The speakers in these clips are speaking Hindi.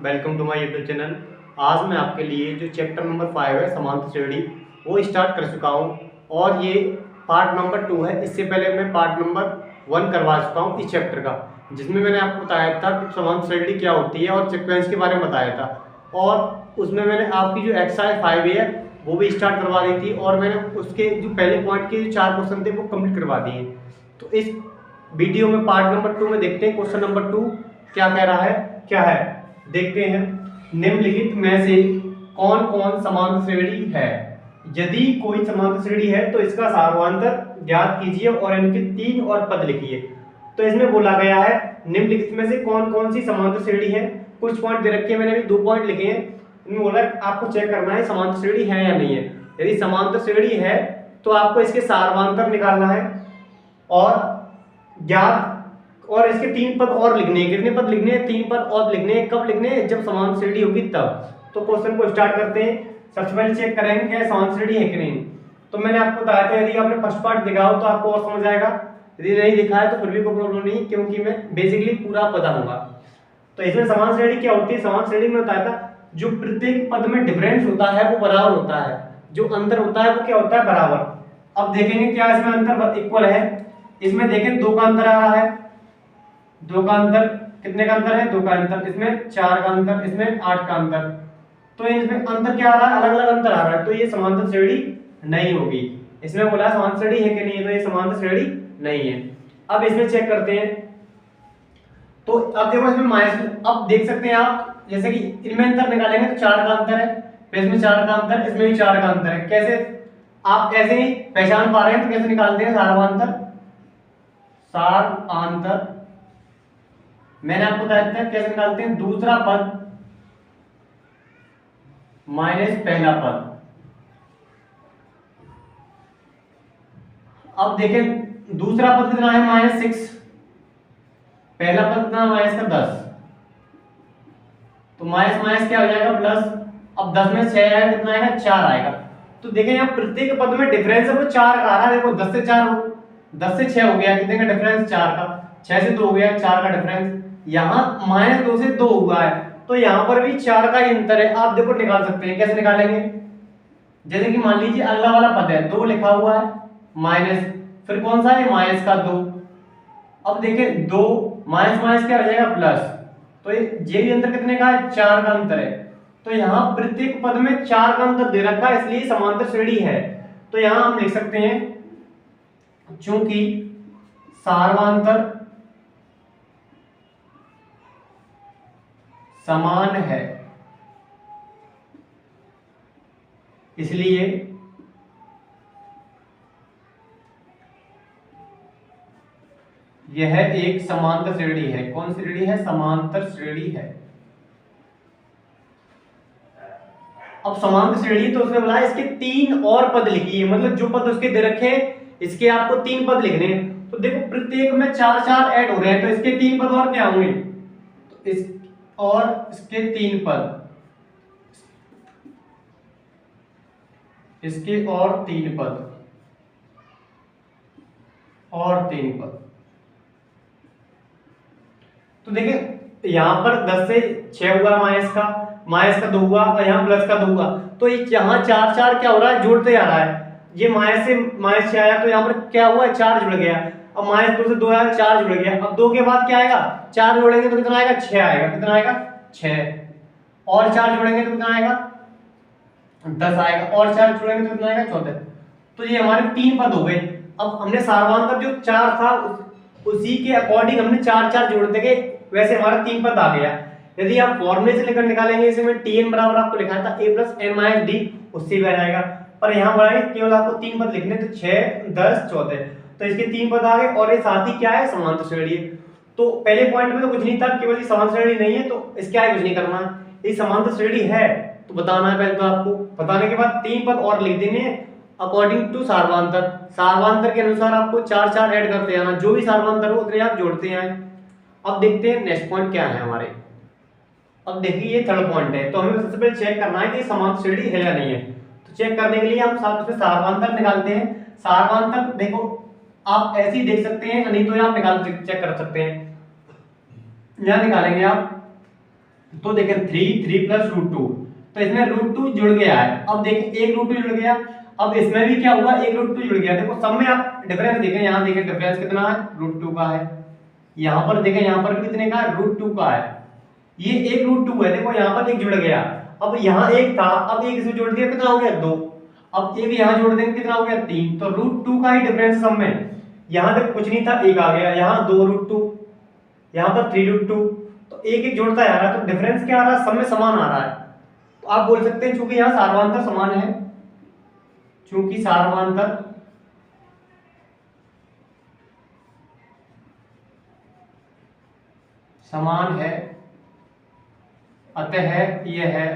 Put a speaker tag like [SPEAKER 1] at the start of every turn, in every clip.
[SPEAKER 1] Welcome to my YouTube channel. आज मैं आपके लिए जो चैप्टर नंबर 5 है समांतर श्रेणी वो स्टार्ट कर चुका हूँ और ये पार्ट नंबर 2 है। इससे पहले मैं पार्ट नंबर 1 करवा चुका हूँ इस चैप्टर का, जिसमें मैंने आपको बताया था कि समांतर श्रेणी क्या होती है और सीक्वेंस के बारे में बताया था। और उसमें मैंने आपकी जो एक्सरसाइज 5 है वो भी स्टार्ट करवा दी थी और मैंने उसके जो पहले पॉइंट के जो 4 क्वेश्चन थे वो कम्प्लीट करवा दिए। तो इस वीडियो में पार्ट नंबर 2 में देखते हैं क्वेश्चन नंबर 2 क्या कह रहा है, क्या है देखते हैं। निम्नलिखित में से कौन कौन समांतर श्रेणी है? यदि कोई समांतर श्रेणी है तो इसका सार्वधातुक ज्ञात कीजिए और इनके 3 और पद लिखिए। तो इसमें बोला गया है निम्नलिखित में से कौन कौन सी समांतर श्रेणी है। कुछ पॉइंट दे रखे हैं, मैंने भी 2 पॉइंट लिखे हैं। इनमें बोला आपको चेक करना है समांतर श्रेणी है या नहीं है। यदि समांतर श्रेणी है तो आपको इसके सार्वधातुक निकालना है और ज्ञात और इसके 3 पद और लिखने हैं। कितने पद लिखने हैं? 3 पद और लिखने हैं। कब लिखने हैं? जब समांतर श्रेणी होगी तब। तो क्वेश्चन को स्टार्ट करते हैं। सबसे पहले चेक करेंगे क्या समांतर श्रेणी है कि नहीं। तो मैंने आपको बताया था यदि आपने फर्स्ट पार्ट देखा हो तो आपको और समझ आएगा, यदि नहीं दिखा है तो फिर भी कोई प्रॉब्लम नहीं, क्योंकि मैं बेसिकली पूरा बताऊंगा। तो इसमें समांतर श्रेणी क्या होती है? समांतर श्रेणी में बताया था जो प्रत्येक पद में डिफरेंस होता है वो बराबर होता है, जो अंतर होता है वो क्या होता है? बराबर। अब देखेंगे क्या इसमें अंतर इक्वल है। इसमें देखें 2 का अंतर आ रहा है, 2 का अंतर, कितने का अंतर है? 2 का अंतर, इसमें 4 का अंतर, इसमें 8 का अंतर। तो इसमें अंतर क्या आ रहा है? अलग अलग अंतर आ रहा है, तो ये समांतर श्रेणी नहीं होगी। इसमें बोला समांतर श्रेणी है कि नहीं है, तो ये समांतर श्रेणी नहीं है। अब इसमें चेक करते हैं। तो अब देखो इसमें माइनस, अब देख सकते हैं आप जैसे कि इनमें अंतर निकालेंगे तो 4 का अंतर है, फिर इसमें 4 का अंतर, इसमें भी 4 का अंतर है। कैसे आप ऐसे ही पहचान पा रहे हैं? तो कैसे निकालते हैं सार्वधातुक? सार्वधातुक मैंने आपको बताया था कैसे निकालते हैं। दूसरा पद माइनस पहला पद। अब देखें दूसरा पद कितना है? -6। पहला पद कितना? माइनस का 10। तो माइनस माइनस क्या हो जाएगा? प्लस। अब 10 में 6 आएगा, कितना आएगा? 4 आएगा। तो देखें यहाँ प्रत्येक पद में डिफरेंस है वो 4 का आ रहा है। देखो 10 से 4 हो, 10 से 6 हो गया, कितने का डिफरेंस? 4 का। 6 से 2 हो गया, 4 का डिफरेंस। यहाँ -2 से 2 हुआ है, तो यहाँ पर भी 4 का ही अंतर है। आप देखो निकाल सकते हैं। कैसे निकालेंगे? जैसे कि मान लीजिए अगला वाला पद है 2 लिखा हुआ है, माइनस, फिर कौन सा है? माइनस का 2। अब देखें 2 माइनस माइनस क्या हो जाएगा? प्लस। तो ये भी अंतर कितने का है? 4 का अंतर है। तो यहाँ प्रत्येक पद में 4 का अंतर दे रखा है, इसलिए समांतर श्रेणी है। तो यहाँ हम लिख सकते हैं चूंकि सार्वधातुक समान है इसलिए यह एक समांतर श्रेणी है। कौन सी श्रेणी है? समांतर श्रेणी है। अब समांतर श्रेणी तो उसने बोला इसके 3 और पद लिखिए, मतलब जो पद उसके दे रखे हैं इसके आपको 3 पद लिखने हैं। तो देखो प्रत्येक में 4 ऐड हो रहे हैं, तो इसके 3 पद और क्या होंगे? तो इस और इसके 3 पद, इसके और 3 पद, और 3 पद। तो देखिए यहाँ पर 10 से 6 हुआ माइनस का 2 हुआ और यहाँ प्लस का 2 हुआ। तो यहाँ 4 क्या हो रहा है? जोड़ते जा रहा है। ये माइनस से -6 आया तो यहाँ पर क्या हुआ? 4 जुड़ गया। अब -2 से 2 आया, 4 जुड़ गया। अब 2 के बाद क्या आएगा? 4 जोड़ेंगे तो कितना आएगा? 6 आएगा। कितना आएगा? 6। और 4 जोड़ेंगे तो कितना आएगा? 10 आएगा। और 4 जोड़ेंगे तो कितना आएगा? 14। तो ये हमारे 3 पद हो गए। अब हमने सार्वधातुक जो 4 था उसी के अकॉर्डिंग हमने 4 जोड़ते गए, वैसे हमारा 3 पद आ गया। यदि आप फॉर्मूले से लेकर निकालेंगे, इसमें tn बराबर आपको लिखा था a + n - d, उससे भी आ जाएगा। पर यहाँ बढ़ाए केवल आपको 3 पद लिखने, तो 6, 10, 14। तो इसके 3 पद आ गए और ये साथ ही क्या है? समांतर श्रेणी। तो पहले पॉइंट में तो कुछ नहीं था, केवल ये समांतर श्रेणी नहीं है तो इसके आगे कुछ नहीं करना है। ये समांतर श्रेणी है तो बताना है पहले, तो आपको बताने के बाद 3 पद और लिख देने अकॉर्डिंग टू सार्वधातुक। सार्वधातुक के अनुसार आपको 4 ऐड करते जाना, जो भी सार्वधातुक हो उतने आप जोड़ते हैं। अब देखते हैं नेक्स्ट पॉइंट क्या है हमारे। अब देखिए ये थर्ड पॉइंट है, तो हमें सबसे पहले चेक करना है कि समांतर श्रेणी है या नहीं है। तो चेक करने के लिए हम उसमें सार्वधातुक निकालते हैं। सार्वधातुक देखो आप ऐसे ही देख सकते हैं, नहीं तो आप निकाल चेक कर सकते हैं। यहां निकालेंगे आप तो देखें 3 प्लस रूट 2, तो इसमें रूट 2 जुड़ गया है। अब देखें एक रूट 2 जुड़ गया, अब इसमें भी क्या हुआ, एक रूट 2 जुड़ गया। देखो सब में आप डिफरेंस देखें, यहाँ देखें डिफरेंस कितना है, रूट 2 का है। यहाँ पर देखें, यहाँ पर भी कितने का है, रूट 2 का है। ये एक रूट 2 है, देखो यहाँ पर एक जुड़ गया। अब यहाँ एक था, अब एक इसे जोड़ दिया, कितना हो गया 2। अब एक यहाँ जोड़ देंगे, कितना हो गया 3। तो रूट 2 का ही डिफरेंस सब में। यहाँ तक कुछ नहीं था, एक आ गया, यहाँ 2 रूट 2, यहाँ पर 3 रूट 2। तो एक एक जोड़ता जा रहा है, तो डिफरेंस क्या आ रहा है, सब में समान आ रहा है। तो आप बोल सकते हैं चूंकि यहाँ सार्वधातुक समान है, चूंकि सार्वधातुक समान है, अतः यह है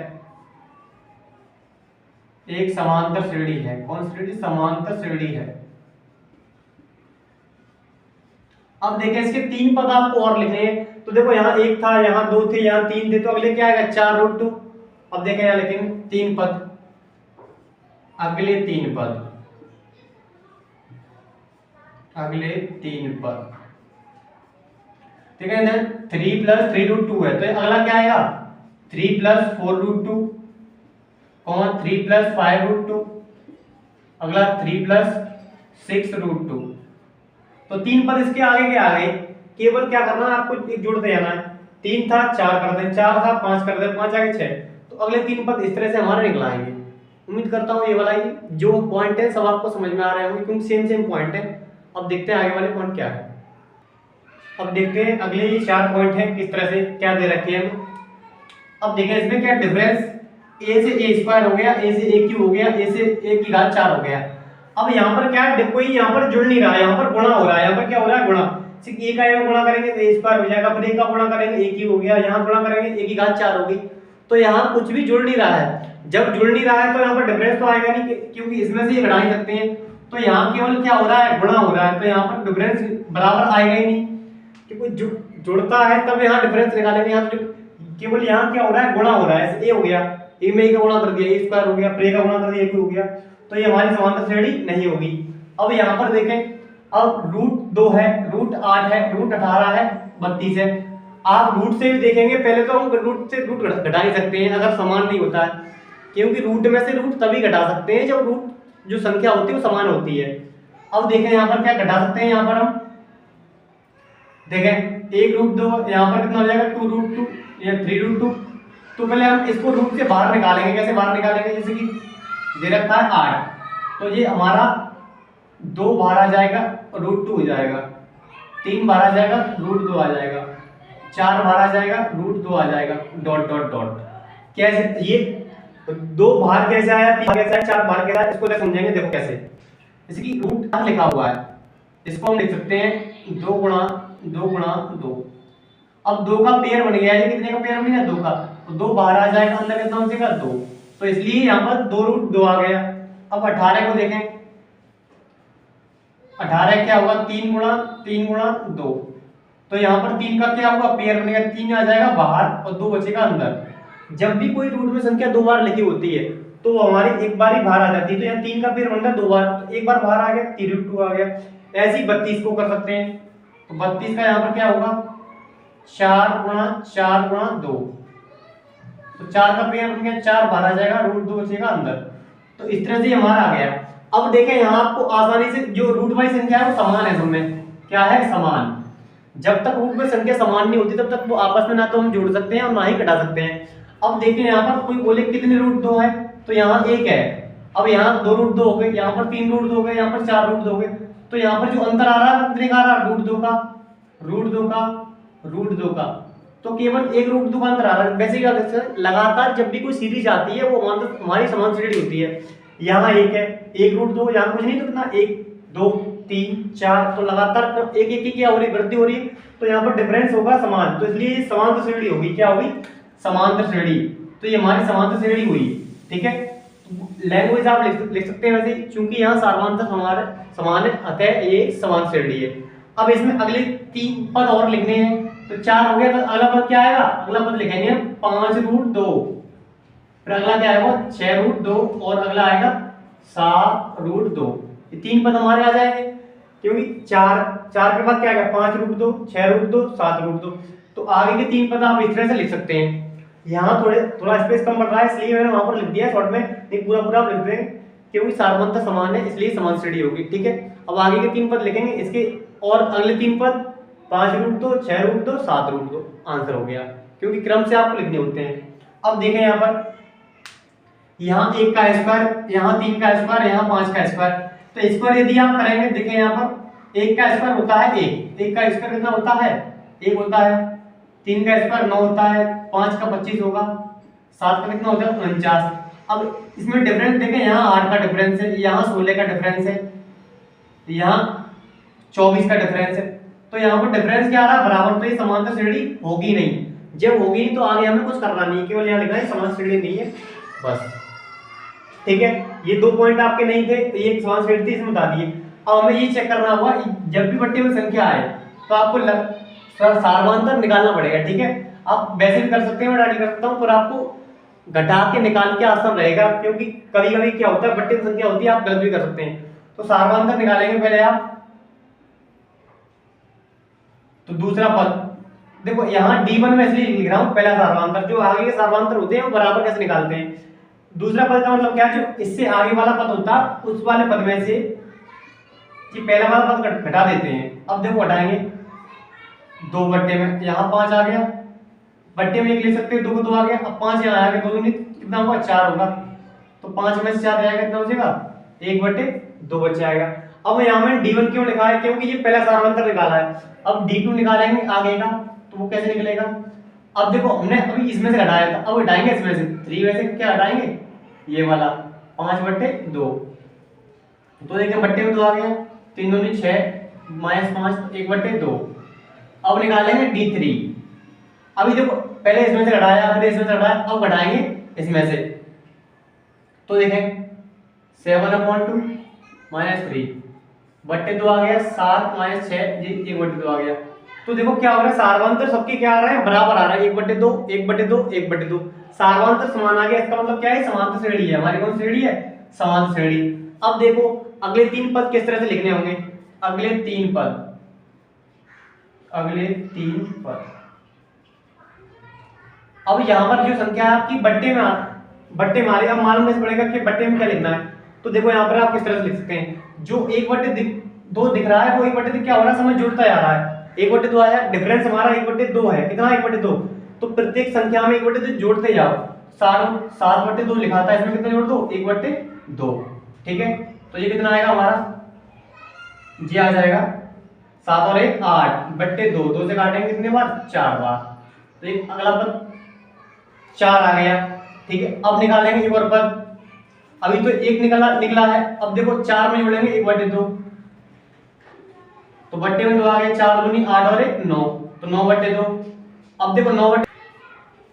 [SPEAKER 1] एक समांतर श्रेणी है। कौन श्रेणी, समांतर श्रेणी है। अब देखें इसके 3 पद आपको और लिखने हैं, तो देखो यहाँ एक था, यहाँ 2 थे, यहाँ 3 थे, तो अगले क्या आएगा 4 रूट 2। अब देखें यहाँ लिखेंगे 3 पद, अगले 3 पद, अगले 3 पद। ठीक है ना, 3 प्लस 3 रूट 2 है, तो अगला क्या आएगा 3 प्लस 4 रूट 2, 3 प्लस 5 रूट 2, अगला 3 प्लस 6 रूट 2। तो 3 पद इसके आगे के आगे, केवल क्या करना है आपको, एक जोड़ते जाना है। 3 था 4 कर दें, 4 था 5 कर दें, 5 आगे 6। तो अगले 3 पद इस तरह से हमारे निकल आएंगे। उम्मीद करता हूँ ये वाला जो पॉइंट है सब आपको समझ में आ रहे होंगे, क्योंकि सेम सेम पॉइंट है। अब देखते हैं आगे वाले पॉइंट क्या है। अब देखते हैं अगले ये 4 पॉइंट है, किस तरह से क्या दे रखे हैं। अब देखें इसमें क्या डिफरेंस, a से a स्क्वायर हो गया, a से a क्यूब हो गया, a से a की घात 4 हो गया। अब यहाँ पर क्या है, कोई यहाँ पर जुड़ नहीं रहा है, यहाँ पर गुणा हो रहा है। यहाँ पर क्या हो रहा है, गुणा। सिर्फ a का यहाँ गुणा करेंगे तो a स्क्वायर हो जाएगा, फिर a का गुणा करेंगे a क्यूब हो गया, यहाँ गुणा करेंगे a की घात 4 होगी। तो यहाँ कुछ भी जुड़ नहीं रहा है। जब जुड़ नहीं रहा है तो यहाँ पर डिफरेंस तो आएगा नहीं, क्योंकि इसमें से ये घटा ही सकते हैं। तो यहाँ केवल क्या हो रहा है, गुणा हो रहा है, तो यहाँ पर डिफरेंस बराबर आएगा ही नहीं, क्योंकि जुड़ता है तब यहाँ डिफरेंस निकालेंगे। यहाँ केवल यहाँ क्या हो रहा है, गुणा हो रहा है। ए हो गया, ए में का गुणा कर दिया, ए स्क्वायर हो गया, फिर का गुणा कर दिया, ए हो गया। तो ये हमारी समांतर श्रेणी नहीं होगी। अब यहाँ पर देखें, अब रूट 2 है, रूट 8 है, रूट 18 है, 32 है। आप रूट से भी देखेंगे, पहले तो हम रूट से रूट घटा ही सकते हैं अगर समान नहीं होता है, क्योंकि रूट में से रूट तभी घटा सकते हैं जब रूट जो संख्या होती है वो समान होती है। अब देखें यहाँ पर क्या घटा सकते हैं, यहाँ पर हम देखें 1 रूट 2, यहाँ पर कितना हो जाएगा 2 रूट 2 या 3 रूट 2। तो पहले हम इसको रूट से बाहर निकालेंगे। कैसे बाहर निकालेंगे, जैसे कि दे रखा है 8, तो ये हमारा 2 बाहर आ जाएगा, रूट 2 हो जाएगा, 3 बाहर आ जाएगा, रूट 2 आ जाएगा, 4 बाहर आ जाएगा, रूट 2 आ जाएगा, डॉट डॉट डॉट। कैसे ये 2 बाहर कैसे आया, 3 कैसे आया, 4 बाहर कैसे आया, इसको समझेंगे। देखो कैसे, जैसे कि रूट लिखा हुआ है, इसको हम लिख सकते हैं 2 गुणा 2 गुणा 2। अब 2 का पेयर बन गया है, कितने का पेयर बन गया, 2 का, तो 2 बाहर आ जाएगा, अंदर कितना हो जाएगा 2, तो इसलिए यहाँ पर 2 रूट 2 आ गया। अब 18 को देखें, 18 क्या होगा, 3 गुणा 2, तो यहाँ पर 3 का क्या होगा, पेयर बनेगा, 3 आ जाएगा बाहर और 2 बचेगा अंदर। जब भी कोई रूट में संख्या 2 बार लिखी होती है तो वो हमारी एक बार ही बाहर आ जाती है। तो यहाँ 3 का पेयर बन गया 2 बार, तो एक बार बाहर आ गया, 3 रूट 2 आ गया। ऐसे ही 32 को कर सकते हैं, तो 32 का यहाँ पर क्या होगा, 4 गुणा 2, तो 4 का पेयर बन गया, 4 बाहर आ जाएगा, रूट 2 बचेगा अंदर। तो इस तरह से हमारा आ गया। अब देखें यहाँ आपको आसानी से जो रूट वाइज संख्या है वो समान है, सबमें क्या है, समान। जब तक रूट में संख्या समान नहीं होती तब तक वो आपस में ना तो हम जोड़ सकते हैं और ना ही घटा सकते हैं। अब देखिए यहाँ पर कोई बोले कितने रूट 2 है, तो यहाँ 1 है। अब यहाँ 2 रूट 2 हो गए, यहाँ पर 3 रूट 2 हो गए, यहाँ पर 4 रूट 2 हो गए। तो यहाँ पर जो अंतर आ रहा है कितने का आ रहा है, रूट 2 का, रूट 2 का, रूट 2 का। तो केवल 1 रूट 2 का अंतर आ रहा है। वैसे क्या लगातार जब भी कोई सीरीज आती है वो हमारी समान श्रेणी होती है। यहाँ 1 है, 1 रूट 2, यहाँ कुछ नहीं, तो कितना 1 2 3 4, तो लगातार एक एक की क्या हो रही, वृद्धि हो रही है। तो यहाँ पर डिफरेंस होगा समान, तो इसलिए समांतर श्रेणी होगी। क्या होगी, समांतर श्रेणी। तो ये हमारी समांतर श्रेणी हुई। ठीक है, लैंग्वेज आप लिख सकते हैं वैसे, क्योंकि यहाँ सार्वधातुक समान है, अतः ये समान श्रेणी है। अब इसमें अगले 3 पद और लिखने हैं, तो 4 हो गया, तो अगला पद क्या आएगा, अगला पद लिखेंगे 5 रूट 2, फिर अगला क्या आएगा 6 रूट 2, और अगला आएगा 7 रूट 2। ये 3 पद हमारे आ जाएंगे, क्योंकि 4 के बाद क्या आएगा, 5 रूट 2, 6 रूट 2, 7 रूट 2। तो आगे के 3 पद आप इस तरह से लिख सकते हैं। यहाँ थोड़ा स्पेस कम पड़ रहा है इसलिए मैंने वहां पर लिख दिया शॉर्ट में, नहीं पूरा पूरा आप लिख देंगे क्योंकि सारवंतर समान है इसलिए समान श्रेणी होगी। ठीक है, अब आगे के 3 पद लिखेंगे इसके, और अगले 3 पद 5 रूट 2, 6 रूट 2, 7 रूट 2 आंसर हो गया, क्योंकि क्रम से आपको लिखने होते हैं। अब देखें यहाँ पर, यहाँ 1 का स्क्वायर, यहाँ 3 का स्क्वायर, यहाँ 5 का स्क्वायर, तो स्क्वायर यदि आप करेंगे, देखें यहाँ पर 1 का स्क्वायर होता है 1 का स्क्वायर कितना होता है 1 होता है, 3 का स्क्वायर 9 होता है, 5 का 25 होगा, 7 का कितना होता है 49। अब इसमें डिफरेंस देखें, यहाँ 8 का डिफरेंस है, यहाँ 16 का डिफरेंस है, यहाँ 24 का डिफरेंस है, तो यहाँ पर डिफरेंस क्या आ रहा है बराबर, तो ये समांतर श्रेणी होगी नहीं। जब होगी नहीं तो आगे हमें कुछ करना नहीं है, केवल यहाँ लिखना है समांतर श्रेणी नहीं है बस। ठीक है, ये 2 पॉइंट आपके नहीं थे तो ये समांतर श्रेणी थी, इसमें बता दिए। अब हमें ये चेक करना होगा जब भी बट्टे में संख्या आए तो आपको सारवांतर निकालना पड़ेगा। ठीक है, आप वैसे भी कर सकते हैं, मैं डायरेक्ट कर सकता हूँ, पर आपको घटा के निकाल के आसान रहेगा, क्योंकि कभी कभी क्या होता है बट्टे में संख्या होती है, आप गलत भी कर सकते हैं। तो सारवांतर निकालेंगे पहले आप, तो दूसरा पद देखो यहाँ D1 में इसलिए लिख रहा हूँ, पहला सारवांतर, जो आगे के सारवांतर होते हैं वो बराबर कैसे निकालते हैं। दूसरा पद का मतलब क्या है, जो इससे आगे वाला पद होता है उस वाले पद में से ये पहला वाला पद घटा देते हैं। अब देखो हटाएंगे 2 बट्टे में, यहाँ 5 आ गया, बट्टे में 1 ले सकते हैं, 2 को 2 आ गया, अब 5 यहाँ आ गया, 2 कितना होगा 4 होगा, तो 5 में से 4 जाएगा कितना हो जाएगा 1 बट्टे 2 बच्चे आएगा। अब यहाँ में D1 क्यों लिखा है, क्योंकि ये पहला सारवांतर निकाला है। अब D2 निकालेंगे आगे का, तो वो कैसे निकलेगा, अब देखो हमने अभी इसमें से घटाया था, अब हटाएंगे इसमें से 3 में से क्या हटाएंगे, ये वाला 5 बट्टे 2, तो देखिए बट्टे में 2 आ गया, 3 दूनी 6 माइनस 5 1 बट्टे 2। अब निकालेंगे D3, अभी देखो पहले इसमें से घटाया, फिर इसमें से घटाया, अब घटाएंगे इसमें से, तो देखें 7/2 माइनस 3 बट्टे 2 आ गया, 7 माइनस 6 1 बट्टे 2 आ गया। तो देखो क्या हो रहा है, सारवांतर सबके क्या आ रहा है बराबर आ रहा है, 1 बट्टे 2 1 बट्टे 2 1 बट्टे 2, सारवांतर समान आ गया। इसका मतलब क्या है, समांतर श्रेणी है हमारी, कौन श्रेणी है समांतर श्रेणी। अब देखो अगले 3 पद किस तरह से लिखने होंगे, अगले 3 पद अब यहाँ पर जो संख्या है आपकी बट्टे में आ रही है, अब मालूम कैसे पड़ेगा कि बट्टे में क्या लिखना है। तो देखो यहाँ पर आप किस तरह से लिख सकते हैं, जो 1 बट्टे 2 दिख रहा है वो 1 बट्टे क्या हो रहा है, समय जुड़ता जा रहा है, 1 बट्टे 2 आया, डिफरेंस हमारा 1 बट्टे 2 है, कितना 1 बट्टे 2, तो प्रत्येक संख्या में 1 बट्टे 2 जोड़ते जाओ, 7 बट्टे 2 लिखा था, इसमें कितना जोड़ दो 1 बट्टे 2। ठीक है, तो ये कितना आएगा हमारा, ये आ जाएगा 7 और 1 8 बट्टे 2, 2 से काटेंगे कितने बार 4 बार, तो एक अगला पद 4 आ गया। ठीक है, अब निकालेंगे एक और पद, अभी तो 1 निकला है, अब देखो 4 में जोड़ेंगे 1 बट्टे 2, तो बट्टे में 2 आ गए, 4 दूनी 8 और 1 9, तो 9 बट्टे 2। अब देखो 9 बट्टे,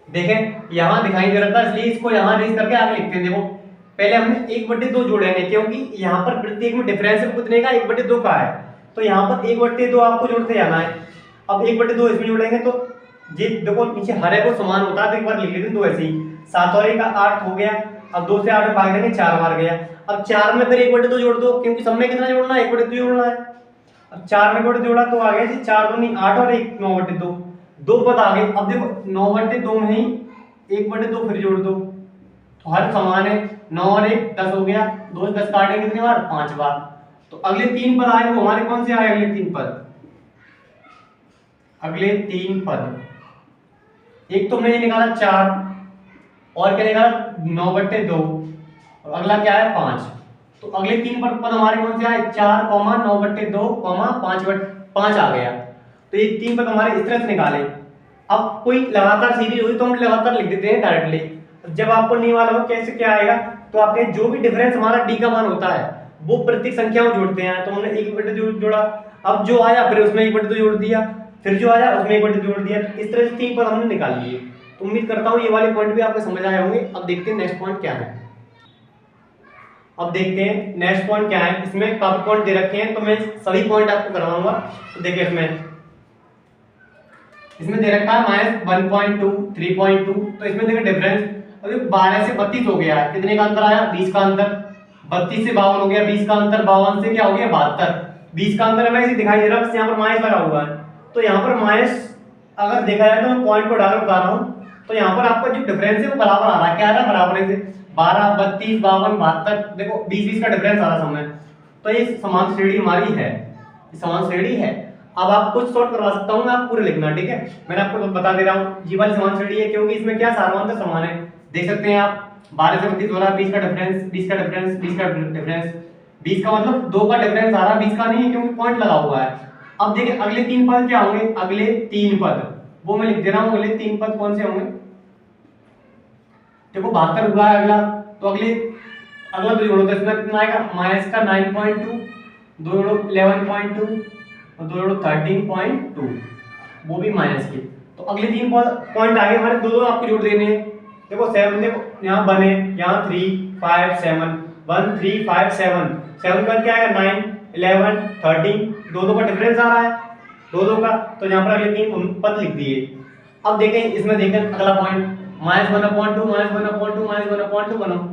[SPEAKER 1] देखें यहाँ दिखाई दे रहा था इसलिए इसको यहाँ रेज करके आगे लिखते हैं। देखो पहले हमने 1 बट्टे 2 जोड़ेंगे, क्योंकि यहाँ पर प्रत्येक में डिफरेंस कितने का 1 बट्टे 2 का है, तो यहाँ पर 1 बट्टे 2 आपको जोड़ते जाना है। अब 1 बट्टे 2 इसमें जोड़ेंगे तो ये देखो नीचे हर एक को समान होता है, तो एक बार लिख लेते हैं 2 ऐसे ही, 7 और 1 8 हो गया, अब 2 से 8 में भाग देंगे 4 बार गया, अब 4 में फिर 1 बट्टे 2 जोड़ दो, क्योंकि सब में कितना जोड़ना है 1 बट्टे 2 जोड़ना है। अब 4 में 1 बट्टे जोड़ा तो आ गया जी 4 दूनी 8 और 1 9 बट्टे 2, 2 पद आ गए। अब देखो 9 बट्टे 2 में ही 1 बट्टे 2 फिर जोड़ दो, तो हर समान है, 9 और 1 10 हो गया, 2 से 10 काटेंगे कितनी बार 5 बार। तो अगले 3 पद आए वो हमारे कौन से आए, अगले 3 पद, एक तो हमने ये निकाला 4 और क्या निकाला 9 बट्टे 2 और अगला क्या है 5, तो अगले 3 पद हमारे कौन से आए 4 9 बट्टे 2 5 आ गया। तो ये 3 पद हमारे इस तरह से निकाले। अब कोई लगातार सीरीज हुई तो हम लगातार लिख देते हैं डायरेक्टली, जब आपको नहीं मालूम कैसे क्या आएगा तो आपके जो भी डिफरेंस हमारा डी का मान होता है वो प्रत्येक संख्या में जोड़ते हैं, तो हमने 1 बट्टे 2 जोड़ा, अब जो आया फिर उसमें 1 बट्टे 2 जोड़ दिया, फिर जो आया उसमें 1 बट्टे 2 जोड़ दिया, इस तरह से 3 पद हमने निकाल लिए। तो उम्मीद करता हूँ ये वाले पॉइंट भी आपको समझ आए होंगे। अब देखते हैं नेक्स्ट पॉइंट क्या है। अब देखते हैं नेक्स्ट पॉइंट क्या है, इसमें काफी पॉइंट दे रखे हैं तो मैं सभी पॉइंट आपको करवाऊंगा। तो देखिए इसमें दे रखा है -1.2 3.2, तो इसमें देखिए डिफरेंस अभी 12 से 32 हो गया है, कितने का अंतर आया 20 का अंतर, 32 से 52 हो गया, 20 का अंतर, 52 से क्या हो गया 72, 20 का अंतर हमें दिखाई दे रहा है, बस यहाँ पर माइनस लगा हुआ है, तो यहाँ पर माइनस अगर देखा जाए तो मैं पॉइंट को डालकर बता रहा हूँ, तो यहाँ पर आपका जो डिफरेंस है वो बराबर आ रहा है। क्या आ रहा है? बराबर है। 12, 32, 52, 72, देखो 20 का डिफरेंस आ रहा है समय। तो ये समान श्रेणी हमारी है, समान श्रेणी है। अब आप कुछ शॉर्ट करवा सकता हूँ, आप पूरे लिखना, ठीक है। मैंने आपको बता दे रहा हूँ ये वाली समान श्रेणी है क्योंकि इसमें क्या सारवांतर समान है। देख सकते हैं आप 12 से 32 हो रहा है, 20 का डिफरेंस, 20 का डिफरेंस, 20 का डिफरेंस, 20 का मतलब 2 का डिफरेंस आ रहा है, 20 का नहीं है क्योंकि पॉइंट लगा हुआ है। अब देखिए अगले 3 पद क्या होंगे, अगले 3 पद वो मैं लिख दे रहा हूँ। अगले 3 पद कौन से होंगे? देखो 72 हुआ है अगला, तो अगला दो जोड़ो तो इसमें कितना आएगा? माइनस का 9.2, दो जोड़ो 11.2 और दो जोड़ो 13.2, वो भी माइनस की। तो अगले 3 पॉइंट आगे हमारे दो आपको जोड़ देने हैं। देखो 7, देखो यहाँ 1 है, यहाँ 3, 5, 7, 1, 3, 5, 7, 7 का क्या आएगा? 9, 11, 13, दो का डिफरेंस आ रहा है, दो का। तो यहाँ पर अगले 3 पद लिख दिए। अब देखें इसमें, देखें अगला पॉइंट -1/2, -1/2, -1/2 बनाओ।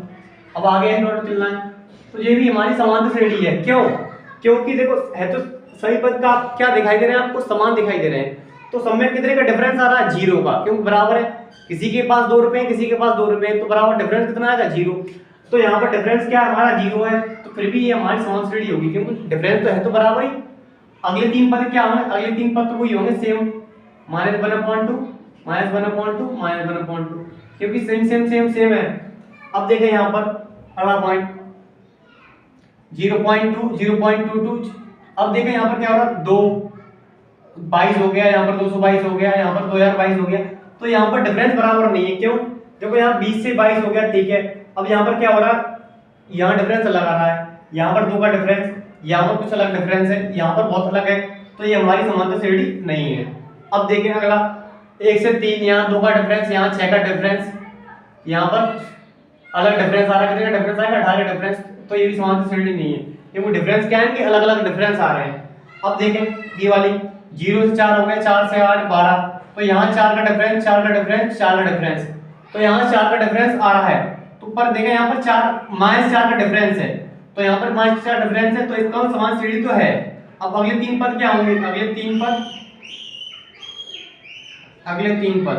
[SPEAKER 1] अब आगे है नोट चलना है। तो ये भी हमारी समांतर श्रेणी है। क्यों? क्योंकि देखो है तो सभी पद का क्या दिखाई दे रहे हैं? आपको समान दिखाई दे रहे हैं। तो सब में कितने का डिफरेंस आ रहा है? 0 का, क्योंकि बराबर है। किसी के पास 2 रुपए, किसी के पास 2 रुपए, तो बराबर डिफरेंस कितना आएगा? 0। तो यहाँ पर डिफरेंस क्या है? हमारा 0 है। तो फिर भी ये हमारी समान श्रेणी होगी क्योंकि डिफरेंस तो है तो बराबर ही। अगले 3 पद क्या होंगे? अगले 3 पद तो वही होंगे सेम, -1/2, -1/2, -1/2, क्योंकि सेम है। अब देखें यहाँ पर अगला पॉइंट 0.2, 0.22। अब देखें यहाँ पर क्या हो रहा है? 222 हो गया, यहाँ पर 222 हो गया, यहाँ पर 2022 हो गया। तो यहाँ पर डिफरेंस बराबर नहीं है। क्यों? देखो यहाँ 20 से 22 हो गया, ठीक है। अब यहाँ पर क्या हो रहा है? यहाँ डिफरेंस अलग आ रहा है, यहाँ पर 2 का डिफरेंस, यहाँ पर कुछ अलग डिफरेंस है, यहाँ पर बहुत अलग है। तो ये हमारी समांतर श्रेणी नहीं है। अब देखें अगला 1 से 3, यहाँ 2 का डिफरेंस, यहाँ 6 का डिफरेंस, यहाँ पर अलग डिफरेंस आ रहा है। कितने का डिफरेंस आएगा? 18 का डिफरेंस। तो ये भी समांतर श्रेणी नहीं है क्योंकि डिफरेंस क्या है कि अलग अलग डिफरेंस आ रहे हैं। अब देखें ये वाली 0 से 4 हो गया, 4 से 8, 12। तो यहाँ 4 का डिफरेंस, 4 का डिफरेंस, 4 का डिफरेंस, तो यहाँ 4 का डिफरेंस आ रहा है। तो ऊपर देखें यहाँ पर 4 -4 का डिफरेंस है, तो यहाँ पर -4 डिफरेंस है, तो इसका समान श्रेणी तो है। अब अगले 3 पद क्या होंगे? अगले 3 पद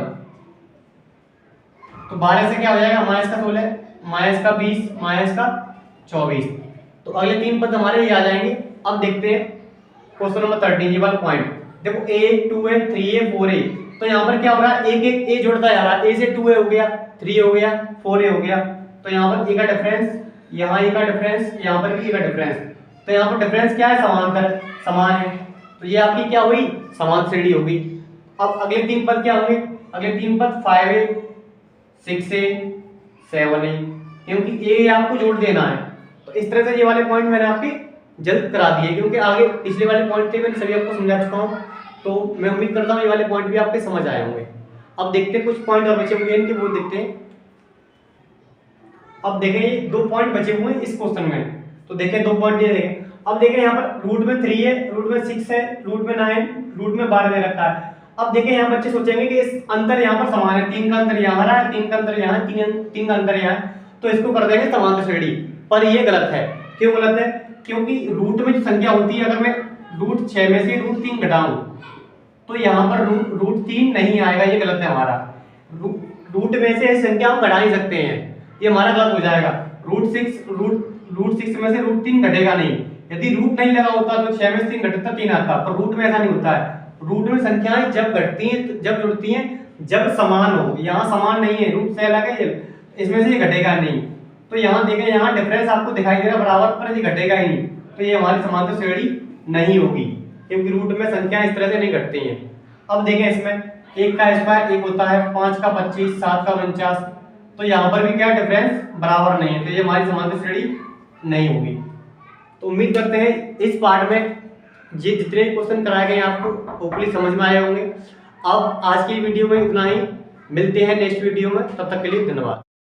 [SPEAKER 1] तो 12 से क्या हो जाएगा? -16, -20, -24। तो अगले 3 पद हमारे ये आ जाएंगे। अब देखते हैं क्वेश्चन नंबर 13, ये वाला पॉइंट। देखो A, 2A, 3A, 4A। तो यहाँ पर क्या हो रहा है? एक A जुड़ता जा रहा है। A से 2A हो गया, 3A हो गया, 4A हो गया। तो यहाँ पर A का डिफरेंस, यहाँ A का डिफरेंस, यहाँ पर भी A का डिफरेंस। तो यहाँ पर डिफरेंस क्या है? समांतर, समान है। तो ये आपकी क्या हुई? समान श्रेणी होगी। अब अगले 3 पद क्या होंगे? अगले 3 पद 5A, 6A, 7A, क्योंकि A आपको जोड़ देना है। तो इस तरह से ये वाले पॉइंट मैंने आपके जल्द करा दिए, क्योंकि आगे पिछले वाले पॉइंट थे मैंने सभी आपको समझा चुका हूँ। तो मैं उम्मीद करता हूँ ये वाले पॉइंट भी आपके समझ आए होंगे। अब देखते हैं कुछ पॉइंट और बचे हुए हैं इनके, वो देखते हैं। अब देखें ये 2 पॉइंट बचे हुए हैं इस क्वेश्चन में। तो देखें 2 पॉइंट ये देखें। अब देखें यहाँ पर रूट में 3 है, रूट में 6 है, रूट में 9, रूट में 12 दे रखा है। अब देखें यहाँ बच्चे सोचेंगे कि इस अंतर यहाँ पर समान है, 3 का अंतर यहाँ है, 3 का अंतर यहाँ है, 3 का अंतर यहाँ है, तो इसको कर देंगे समांतर श्रेणी। पर ये गलत है। क्यों गलत है? क्योंकि रूट में जो संख्या होती है, अगर मैं रूट 6 में से रूट 3 घटाऊं तो यहाँ पर रूट 3 नहीं आएगा, ये गलत है हमारा। रूट में से संख्या हम घटा ही सकते हैं, ये हमारा गलत हो जाएगा। रूट 6 में से रूट 3 घटेगा नहीं। यदि रूट नहीं लगा होता तो 6 में से 3 घटता 3 आता, पर रूट में ऐसा नहीं होता है। रूट में संख्याएं जब घटती हैं, जब जुड़ती हैं, जब समान हो। यहाँ समान नहीं है, रूट से अलग है, इसमें से ये घटेगा नहीं। तो यहाँ देखें, यहाँ डिफरेंस आपको दिखाई दे रहा है बराबर, पर ये घटेगा ही नहीं। तो ये हमारी समांतर श्रेणी नहीं होगी, क्योंकि रूट में संख्याएं इस तरह से नहीं घटती हैं। अब देखें इसमें 1 का स्क्वायर 1 होता है, 5 का 25, 7 का 49। तो यहाँ पर भी क्या डिफरेंस बराबर नहीं है, तो ये हमारी समांतर श्रेणी नहीं होगी। तो उम्मीद करते हैं इस पार्ट में ये जितने क्वेश्चन कराए गए आपको होपफुली समझ में आए होंगे। अब आज की वीडियो में इतना ही, मिलते हैं नेक्स्ट वीडियो में, तब तक के लिए धन्यवाद।